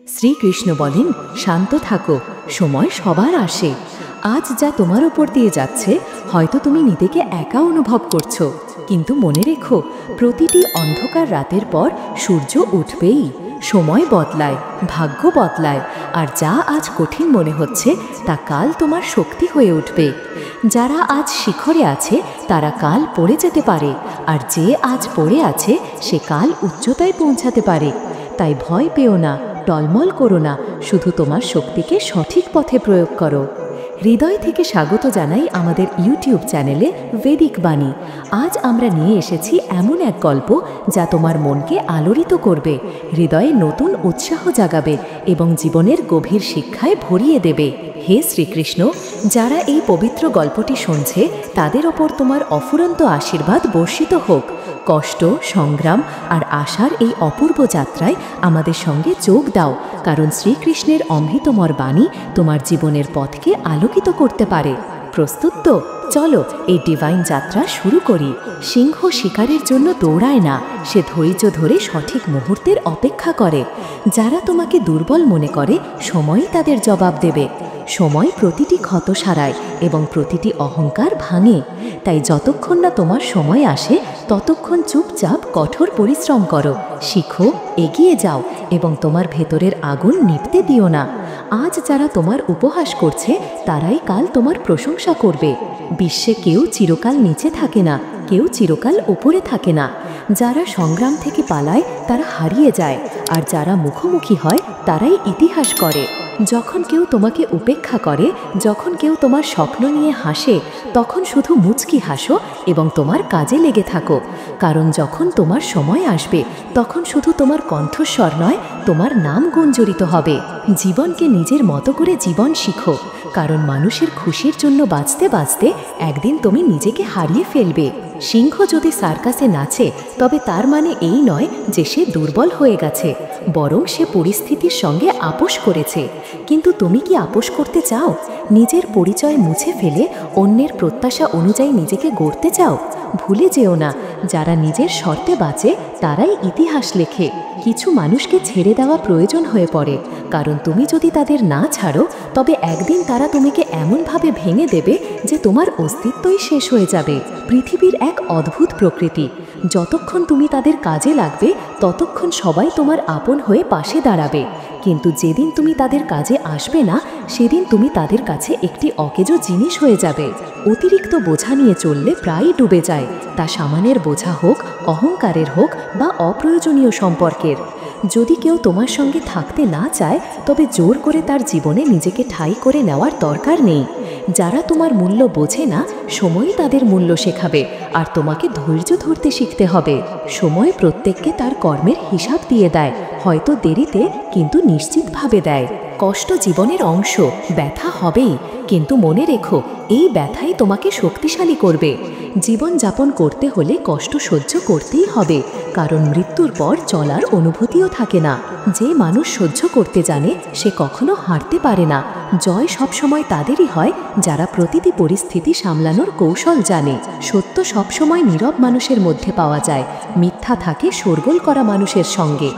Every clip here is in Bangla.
শ্রীকৃষ্ণ বলেন, শান্ত থাকো, সময় সবার আসে। আজ যা তোমার উপর দিয়ে যাচ্ছে, হয়তো তুমি নিজেকে একা অনুভব করছো, কিন্তু মনে রেখো, প্রতিটি অন্ধকার রাতের পর সূর্য উঠবেই। সময় বদলায়, ভাগ্য বদলায়, আর যা আজ কঠিন মনে হচ্ছে তা কাল তোমার শক্তি হয়ে উঠবে। যারা আজ শিখরে আছে তারা কাল পড়ে যেতে পারে, আর যে আজ পড়ে আছে সে কাল উচ্চতায় পৌঁছাতে পারে। তাই ভয় পেও না, টলমল করো না, শুধু তোমার শক্তিকে সঠিক পথে প্রয়োগ করো। হৃদয় থেকে স্বাগত জানাই আমাদের ইউটিউব চ্যানেলে বেদিক বাণী। আজ আমরা নিয়ে এসেছি এমন এক গল্প যা তোমার মনকে আলোড়িত করবে, হৃদয়ে নতুন উৎসাহ জাগাবে এবং জীবনের গভীর শিক্ষায় ভরিয়ে দেবে। হে শ্রীকৃষ্ণ, যারা এই পবিত্র গল্পটি শুনছে তাদের ওপর তোমার অফুরন্ত আশীর্বাদ বর্ষিত হোক। কষ্ট, সংগ্রাম আর আশার এই অপূর্ব যাত্রায় আমাদের সঙ্গে যোগ দাও, কারণ শ্রীকৃষ্ণের অমৃতমর বাণী তোমার জীবনের পথকে আলোকিত করতে পারে। প্রস্তুত তো? চলো এই ডিভাইন যাত্রা শুরু করি। সিংহ শিকারের জন্য দৌড়ায় না, সে ধৈর্য ধরে সঠিক মুহূর্তের অপেক্ষা করে। যারা তোমাকে দুর্বল মনে করে, সময়ই তাদের জবাব দেবে। সময় প্রতিটি ক্ষত সারায় এবং প্রতিটি অহংকার ভাঙে। তাই যতক্ষণ না তোমার সময় আসে ততক্ষণ চুপচাপ কঠোর পরিশ্রম করো, শিখো, এগিয়ে যাও এবং তোমার ভেতরের আগুন নিভতে দিও না। আজ যারা তোমার উপহাস করছে তারাই কাল তোমার প্রশংসা করবে। বিশ্বে কেউ চিরকাল নিচে থাকে না, কেউ চিরকাল উপরে থাকে না। যারা সংগ্রাম থেকে পালায় তারা হারিয়ে যায়, আর যারা মুখোমুখি হয় তারাই ইতিহাস করে। যখন কেউ তোমাকে উপেক্ষা করে, যখন কেউ তোমার স্বপ্ন নিয়ে হাসে, তখন শুধু মুচকি হাসো এবং তোমার কাজে লেগে থাকো। কারণ যখন তোমার সময় আসবে তখন শুধু তোমার কণ্ঠস্বর নয়, তোমার নাম গুঞ্জরিত হবে। জীবনকে নিজের মতো করে জীবন শিখো, কারণ মানুষের খুশির জন্য বাঁচতে বাঁচতে একদিন তুমি নিজেকে হারিয়ে ফেলবে। সিংহ যদি সার্কাসে নাচে তবে তার মানে এই নয় যে সে দুর্বল হয়ে গেছে, বরং সে পরিস্থিতির সঙ্গে আপোষ করেছে। কিন্তু তুমি কি আপোষ করতে চাও? নিজের পরিচয় মুছে ফেলে অন্যের প্রত্যাশা অনুযায়ী নিজেকে গড়তে চাও? ভুলে যেও না, যারা নিজের শর্তে বাঁচে তারাই ইতিহাস লেখে। কিছু মানুষকে ছেড়ে দেওয়া প্রয়োজন হয়ে পড়ে, কারণ তুমি যদি তাদের না ছাড়ো তবে একদিন তারা তোমাকে এমনভাবে ভেঙে দেবে যে তোমার অস্তিত্বই শেষ হয়ে যাবে। পৃথিবীর এক অদ্ভুত প্রকৃতি, যতক্ষণ তুমি তাদের কাজে লাগবে ততক্ষণ সবাই তোমার আপন হয়ে পাশে দাঁড়াবে, কিন্তু যেদিন তুমি তাদের কাজে আসবে না সেদিন তুমি তাদের কাছে একটি অকেজো জিনিস হয়ে যাবে। অতিরিক্ত বোঝা নিয়ে চললে প্রায়ই ডুবে যায়, তা সামানের বোঝা হোক, অহংকারের হোক বা অপ্রয়োজনীয় সম্পর্কের। যদি কেউ তোমার সঙ্গে থাকতে না চায় তবে জোর করে তার জীবনে নিজেকে ঠাঁই করে নেওয়ার দরকার নেই। যারা তোমার মূল্য বোঝে না, সময়ই তাদের মূল্য শেখাবে, আর তোমাকে ধৈর্য ধরতে শিখতে হবে। সময় প্রত্যেককে তার কর্মের হিসাব দিয়ে দেয়, হয়তো দেরিতে কিন্তু নিশ্চিতভাবে দেয়। কষ্ট জীবনের অংশ, ব্যথা হবেই, কিন্তু মনে রেখো, এই ব্যথাই তোমাকে শক্তিশালী করবে। জীবন যাপন করতে হলে কষ্ট সহ্য করতেই হবে, কারণ মৃত্যুর পর চলার অনুভূতিও থাকে না। যে মানুষ সহ্য করতে জানে সে কখনো হারতে পারে না। জয় সবসময় তাদেরই হয় যারা প্রতিটি পরিস্থিতি সামলানোর কৌশল জানে। সত্য সবসময় নীরব মানুষের মধ্যে পাওয়া যায়, মিথ্যা থাকে শোরগোল করা মানুষের সঙ্গে।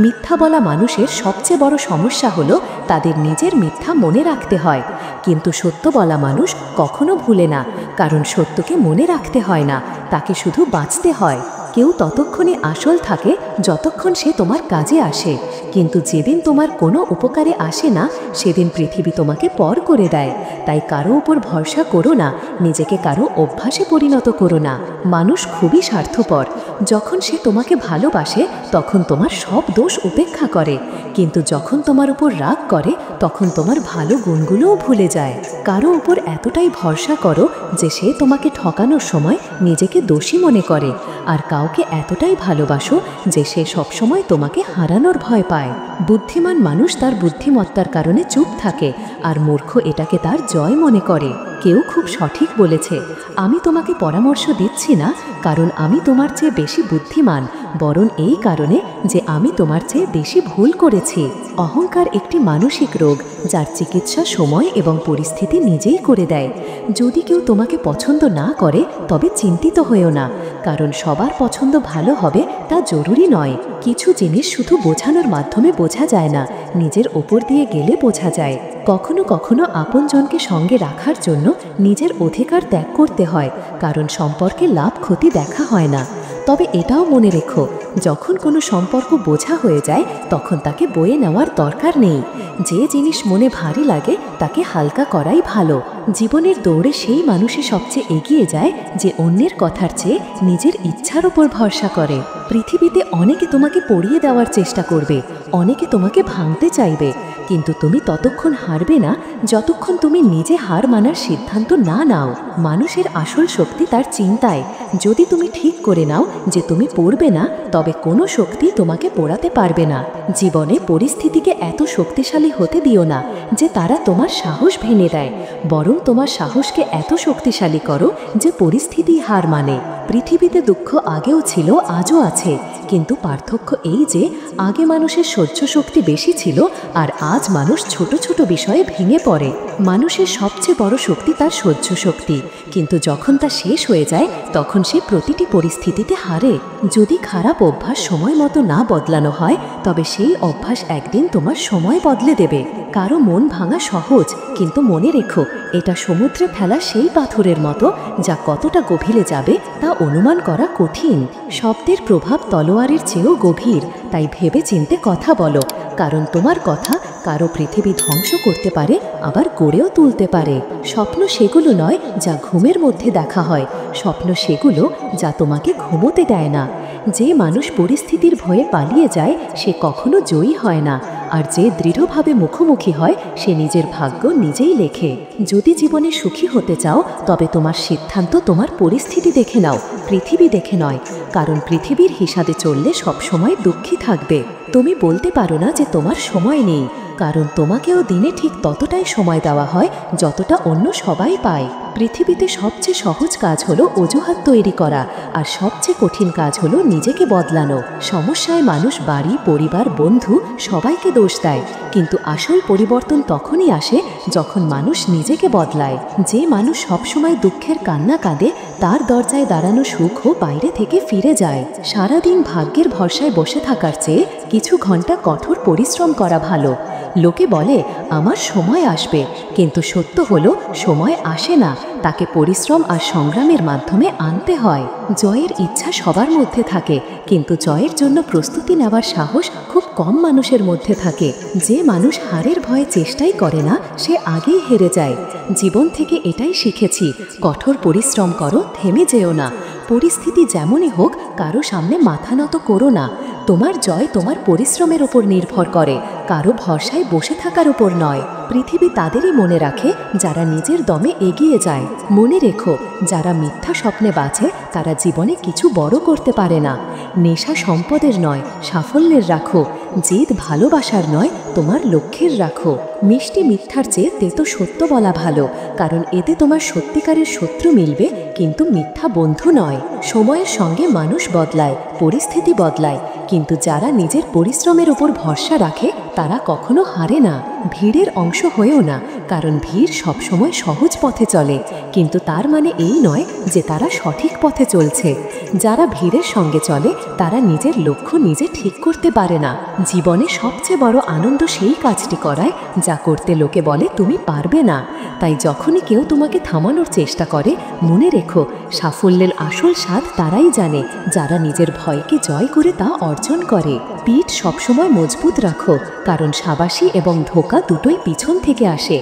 মিথ্যা বলা মানুষের সবচেয়ে বড় সমস্যা হলো তাদের নিজের মিথ্যা মনে রাখতে হয়, কিন্তু সত্য বলা মানুষ কখনো ভুলে না, কারণ সত্যকে মনে রাখতে হয় না, তাকে শুধু বাঁচতে হয়। কেউ ততক্ষণে আসল থাকে যতক্ষণ সে তোমার কাজে আসে, কিন্তু যেদিন তোমার কোনো উপকারে আসে না সেদিন পৃথিবী তোমাকে পর করে দেয়। তাই কারো উপর ভরসা করো না, নিজেকে কারো অভ্যাসে পরিণত করো না। মানুষ খুবই স্বার্থপর, যখন সে তোমাকে ভালোবাসে তখন তোমার সব দোষ উপেক্ষা করে, কিন্তু যখন তোমার উপর রাগ করে তখন তোমার ভালো গুণগুলোও ভুলে যায়। কারো উপর এতটাই ভরসা করো যে সে তোমাকে ঠকানোর সময় নিজেকে দোষী মনে করে, আর কাউকে এতটাই ভালোবাসো যে সে সবসময় তোমাকে হারানোর ভয় পায়। বুদ্ধিমান মানুষ তার বুদ্ধিমত্তার কারণে চুপ থাকে, আর মূর্খ এটাকে তার জয় মনে করে। কেউ খুব সঠিক বলেছে। আমি তোমাকে পরামর্শ দিচ্ছি না কারণ আমি তোমার চেয়ে বেশি বুদ্ধিমান, বরং এই কারণে যে আমি তোমার চেয়ে বেশি ভুল করেছি। অহংকার একটি মানসিক রোগ, যার চিকিৎসা সময় এবং পরিস্থিতি নিজেই করে দেয়। যদি কেউ তোমাকে পছন্দ না করে তবে চিন্তিত হয়েও না, কারণ সবার পছন্দ ভালো হবে তা জরুরি নয়। কিছু জিনিস শুধু বোঝানোর মাধ্যমে বোঝা যায় না, নিজের ওপর দিয়ে গেলে বোঝা যায়। কখনো কখনো আপনজনকে সঙ্গে রাখার জন্য নিজের অধিকার ত্যাগ করতে হয়, কারণ সম্পর্কে লাভ ক্ষতি দেখা হয় না। তবে এটাও মনে রেখো, যখন কোনো সম্পর্ক বোঝা হয়ে যায় তখন তাকে বয়ে নেওয়ার দরকার নেই। যে জিনিস মনে ভারী লাগে তাকে হালকা করাই ভালো। জীবনের দৌড়ে সেই মানুষই সবচেয়ে এগিয়ে যায় যে অন্যের কথার চেয়ে নিজের ইচ্ছার উপর ভরসা করে। পৃথিবীতে অনেকে তোমাকে পড়িয়ে দেওয়ার চেষ্টা করবে, অনেকে তোমাকে ভাঙতে চাইবে, কিন্তু তুমি ততক্ষণ হারবে না যতক্ষণ তুমি নিজে হার মানার সিদ্ধান্ত না নাও। মানুষের আসল শক্তি তার চিন্তায়। যদি তুমি ঠিক করে নাও যে তুমি পড়বে না, তবে কোনো শক্তি তোমাকে পোড়াতে পারবে না। জীবনে পরিস্থিতিকে এত শক্তিশালী হতে দিও না যে তারা তোমার সাহস ভেঙে দেয়, বরং তোমার সাহসকে এত শক্তিশালী করো যে পরিস্থিতি হার মানে। পৃথিবীতে দুঃখ আগেও ছিল, আজও আছে, কিন্তু পার্থক্য এই যে আগে মানুষের সহ্য শক্তি বেশি ছিল আর আজ মানুষ ছোট ছোট বিষয়ে ভেঙে পড়ে। মানুষের সবচেয়ে বড় শক্তি তার সহ্য শক্তি, কিন্তু যখন তা শেষ হয়ে যায় তখন সে প্রতিটি পরিস্থিতিতে হারে। যদি খারাপ অভ্যাস সময় মতো না বদলানো হয় তবে সেই অভ্যাস একদিন তোমার সময় বদলে দেবে। কারো মন ভাঙা সহজ, কিন্তু মনে রেখো এটা সমুদ্রে ফেলা সেই পাথরের মতো যা কতটা গভীরে যাবে তা অনুমান করা কঠিন। শব্দের প্রভাব তলোয়ারের চেয়েও গভীর, তাই ভেবে চিন্তে কথা বলো, কারণ তোমার কথা কারো পৃথিবী ধ্বংস করতে পারে, আবার গড়েও তুলতে পারে। স্বপ্ন সেগুলো নয় যা ঘুমের মধ্যে দেখা হয়, স্বপ্ন সেগুলো যা তোমাকে ঘুমোতে দেয় না। যে মানুষ পরিস্থিতির ভয়ে পালিয়ে যায় সে কখনো জয়ী হয় না, আর যে দৃঢ়ভাবে মুখোমুখি হয় সে নিজের ভাগ্য নিজেই লেখে। যদি জীবনে সুখী হতে চাও তবে তোমার সিদ্ধান্ত তোমার পরিস্থিতি দেখে নাও, পৃথিবী দেখে নয়, কারণ পৃথিবীর হিসাবে চললে সবসময় দুঃখী থাকবে। তুমি বলতে পারো না যে তোমার সময় নেই, কারণ তোমাকেও দিনে ঠিক ততটাই সময় দেওয়া হয় যতটা অন্য সবাই পায়। পৃথিবীতে সবচেয়ে সহজ কাজ হলো অজুহাত তৈরি করা, আর সবচেয়ে কঠিন কাজ হলো নিজেকে বদলানো। সমস্যায় মানুষ বাড়ি, পরিবার, বন্ধু সবাইকে দোষ দেয়, কিন্তু আসল পরিবর্তন তখনই আসে যখন মানুষ নিজেকে বদলায়। যে মানুষ সবসময় দুঃখের কান্না কাঁদে তার দরজায় দাঁড়ানো সুখও বাইরে থেকে ফিরে যায়। সারাদিন ভাগ্যের ভরসায় বসে থাকার চেয়ে কিছু ঘন্টা কঠোর পরিশ্রম করা ভালো। লোকে বলে আমার সময় আসবে, কিন্তু সত্য হলো সময় আসে না, তাকে পরিশ্রম আর সংগ্রামের মাধ্যমে আনতে হয়। জয়ের ইচ্ছা সবার মধ্যে থাকে, কিন্তু জয়ের জন্য প্রস্তুতি নেওয়ার সাহস খুব কম মানুষের মধ্যে থাকে। যে মানুষ হারের ভয়ে চেষ্টাই করে না সে আগেই হেরে যায়। জীবন থেকে এটাই শিখেছি, কঠোর পরিশ্রম করো, থেমে যেও না। পরিস্থিতি যেমনই হোক কারো সামনে মাথা নত করো না। তোমার জয় তোমার পরিশ্রমের উপর নির্ভর করে, কারো ভরসায় বসে থাকার উপর নয়। পৃথিবী তাদেরই মনে রাখে যারা নিজের দমে এগিয়ে যায়। মনে রেখো, যারা মিথ্যা স্বপ্নে বাঁচে তারা জীবনে কিছু বড় করতে পারে না। নেশা সম্পদের নয়, সাফল্যের রাখো। জেদ ভালোবাসার নয়, তোমার লক্ষ্যের রাখো। মিষ্টি মিথ্যার চেয়ে তেতো সত্য বলা ভালো, কারণ এতে তোমার সত্যিকারের শত্রু মিলবে, কিন্তু মিথ্যা বন্ধু নয়। সময়ের সঙ্গে মানুষ বদলায়, পরিস্থিতি বদলায়, কিন্তু যারা নিজের পরিশ্রমের উপর ভরসা রাখে তারা কখনো হারে না। ভিড়ের অংশ হয়েও না, কারণ ভিড় সবসময় সহজ পথে চলে, কিন্তু তার মানে এই নয় যে তারা সঠিক পথে চলছে। যারা ভিড়ের সঙ্গে চলে তারা নিজের লক্ষ্য নিজে ঠিক করতে পারে না। জীবনে সবচেয়ে বড় আনন্দ সেই কাজটি করায় যা করতে লোকে বলে তুমি পারবে না। তাই যখনই কেউ তোমাকে থামানোর চেষ্টা করে মনে রেখো, সাফল্যের আসল স্বাদ তারাই জানে যারা নিজের ভয়কে জয় করে তা অর্জন করে। পিঠ সবসময় মজবুত রাখো, কারণ শাবাশি এবং ধোঁকা দুটোই পিছন থেকে আসে।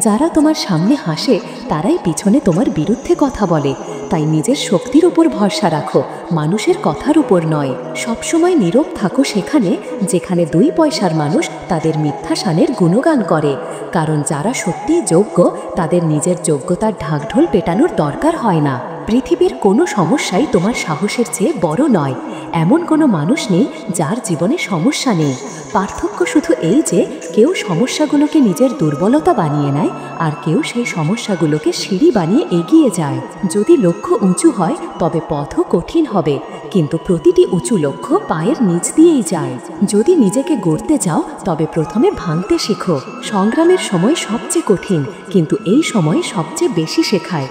যারা তোমার সামনে হাসে তারাই পিছনে তোমার বিরুদ্ধে কথা বলে। তাই নিজের শক্তির উপর ভরসা রাখো, মানুষের কথার উপর নয়। সবসময় নীরব থাকো সেখানে যেখানে 2 পয়সার মানুষ তাদের মিথ্যা শানের গুণগান করে, কারণ যারা সত্যিই যোগ্য তাদের নিজের যোগ্যতার ঢাকঢোল পেটানোর দরকার হয় না। পৃথিবীর কোনো সমস্যাই তোমার সাহসের চেয়ে বড় নয়। এমন কোনো মানুষ নেই যার জীবনে সমস্যা নেই। পার্থক্য শুধু এই যে কেউ সমস্যাগুলোকে নিজের দুর্বলতা বানিয়ে নেয়, আর কেউ সেই সমস্যাগুলোকে সিঁড়ি বানিয়ে এগিয়ে যায়। যদি লক্ষ্য উঁচু হয় তবে পথও কঠিন হবে, কিন্তু প্রতিটি উঁচু লক্ষ্য পায়ের নিচ দিয়েই যায়। যদি নিজেকে গড়তে চাও তবে প্রথমে ভাঙতে শেখো। সংগ্রামের সময় সবচেয়ে কঠিন, কিন্তু এই সময় সবচেয়ে বেশি শেখায়।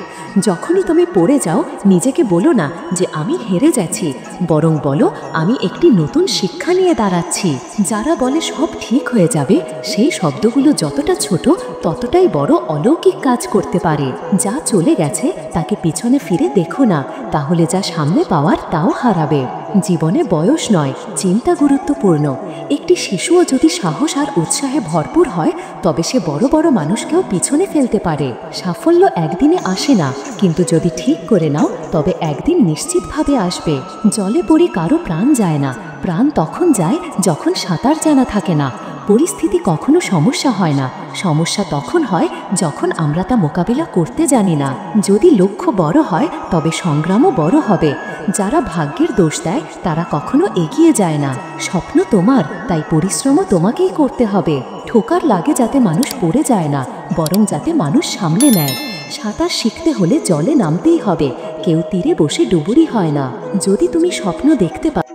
যখনই তুমি পড়ে যাও, নিজেকে বলো না যে আমি হেরে যাচ্ছি, বরং বলো আমি একটি নতুন শিক্ষা নিয়ে দাঁড়াচ্ছি। যারা বলে সব ঠিক হয়ে যাবে, সেই শব্দগুলো যতটা ছোট ততটাই বড় অলৌকিক কাজ করতে পারে। যা চলে গেছে তাকে পিছনে ফিরে দেখো না, তাহলে যা সামনে পাওয়ার তাও হারাবে। জীবনে বয়স নয়, চিন্তা গুরুত্বপূর্ণ। একটি শিশুও যদি সাহস আর উৎসাহে ভরপুর হয় তবে সে বড় বড় মানুষকেও পিছনে ফেলতে পারে। সাফল্য একদিনে আসে না, কিন্তু যদি ঠিক করে নাও তবে একদিন নিশ্চিতভাবে আসবে। জলে পড়ে কারো প্রাণ যায় না, প্রাণ তখন যায় যখন সাঁতার জানা থাকে না। পরিস্থিতি কখনো সমস্যা হয় না, সমস্যা তখন হয় যখন আমরা তা মোকাবিলা করতে জানি না। যদি লক্ষ্য বড় হয় তবে সংগ্রামও বড় হবে। যারা ভাগ্যের দোষ দেয় তারা কখনো এগিয়ে যায় না। স্বপ্ন তোমার, তাই পরিশ্রমও তোমাকেই করতে হবে। ঠোকার লাগে যাতে মানুষ পড়ে যায় না, বরং যাতে মানুষ সামলে নেয়। সাঁতার শিখতে হলে জলে নামতেই হবে, কেউ তীরে বসে ডুবুরি হয় না। যদি তুমি স্বপ্ন দেখতে পাও